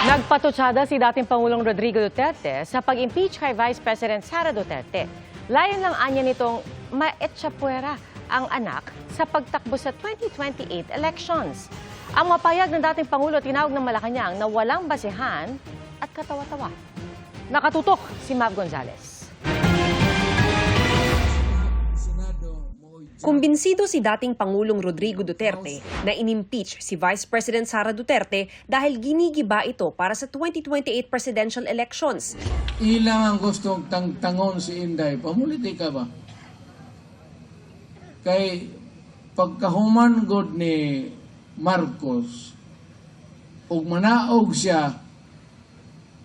Nagpatutsada si dating Pangulong Rodrigo Duterte sa pag-impeach kay Vice President Sara Duterte. Layon lang anya nitong maetsapuera ang anak sa pagtakbo sa 2028 elections. Ang mapayag ng dating Pangulo tinawag ng Malacanang na walang basehan at katawa-tawa. Nakatutok si Mav Gonzales. Kumbinsido si dating Pangulong Rodrigo Duterte na inimpeach si Vice President Sara Duterte dahil ginigiba ito para sa 2028 presidential elections. Ilang ang gustong tangtangon si Inday, pamulitika ba? Kay pagkahuman god ni Marcos, ug manaog siya,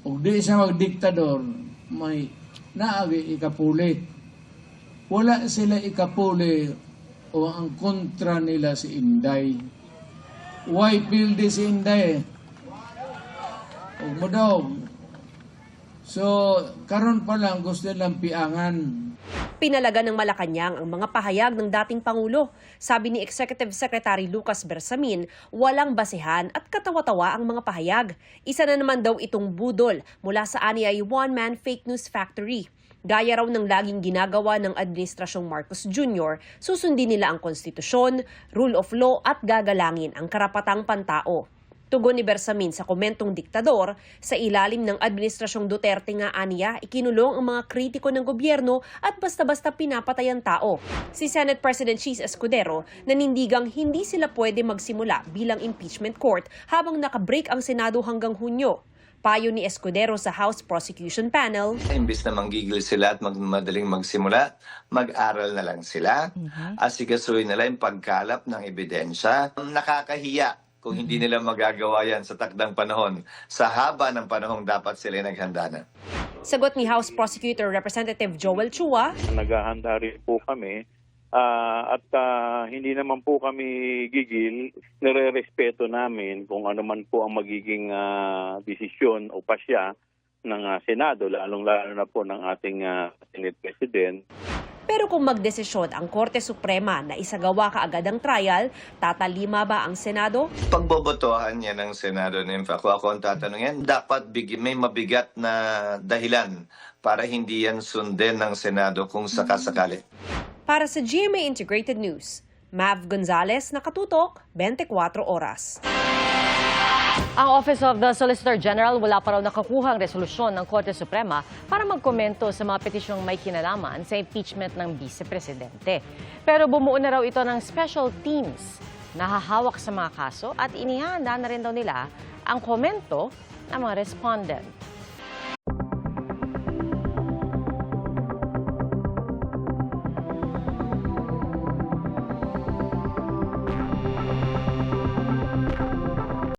ug di siya magdiktador, may naagi ikapuli. Wala sila ikapuli o ang kontra nila si Inday. Why pildi si Inday? Huwag mo daw. So, karon pa lang gusto nilang piangan. Pinalaga ng Malacanang ang mga pahayag ng dating Pangulo. Sabi ni Executive Secretary Lucas Bersamin, walang basehan at katawa-tawa ang mga pahayag. Isa na naman daw itong budol mula sa aniyay one-man fake news factory. Gaya raw ng laging ginagawa ng Administrasyong Marcos Jr., susundin nila ang konstitusyon, rule of law at gagalangin ang karapatang pantao. Tugon ni Bersamin sa komentong diktador, sa ilalim ng Administrasyong Duterte nga aniya, ikinulong ang mga kritiko ng gobyerno at basta-basta pinapatay ang tao. Si Senate President Cheese Escudero nanindigang hindi sila pwede magsimula bilang impeachment court habang nakabreak ang Senado hanggang Hunyo. Payo ni Escudero sa House Prosecution Panel. Imbis na manggigil sila at madaling magsimula, mag-aral na lang sila. Asikasuhin nila yung pagkalap ng ebidensya. Nakakahiya kung hindi nila magagawa yan sa takdang panahon. Sa haba ng panahong dapat sila naghanda na. Sagot ni House Prosecutor Representative Joel Chua. Naghahanda rin po kami at hindi naman po kami gigil, nire-respeto namin kung ano man po ang magiging desisyon o pasya ng Senado, lalong-lalo na po ng ating Senate President. Pero kung magdesisyon ang Korte Suprema na isagawa kaagad ang trial, tatalima ba ang Senado? Pagbobotohan niya ng Senado, in fact, ako ang tatanungin, dapat may mabigat na dahilan para hindi yan sundin ng Senado kung sakasakali. Para sa GMA Integrated News, Mav Gonzales, nakatutok, 24 oras. Ang Office of the Solicitor General wala pa raw nakakuhang resolusyon ng Korte Suprema para magkomento sa mga petisyong may kinalaman sa impeachment ng Vice Presidente. Pero bumuo na raw ito ng special teams na hahawak sa mga kaso at inihanda na rin daw nila ang komento ng mga respondent.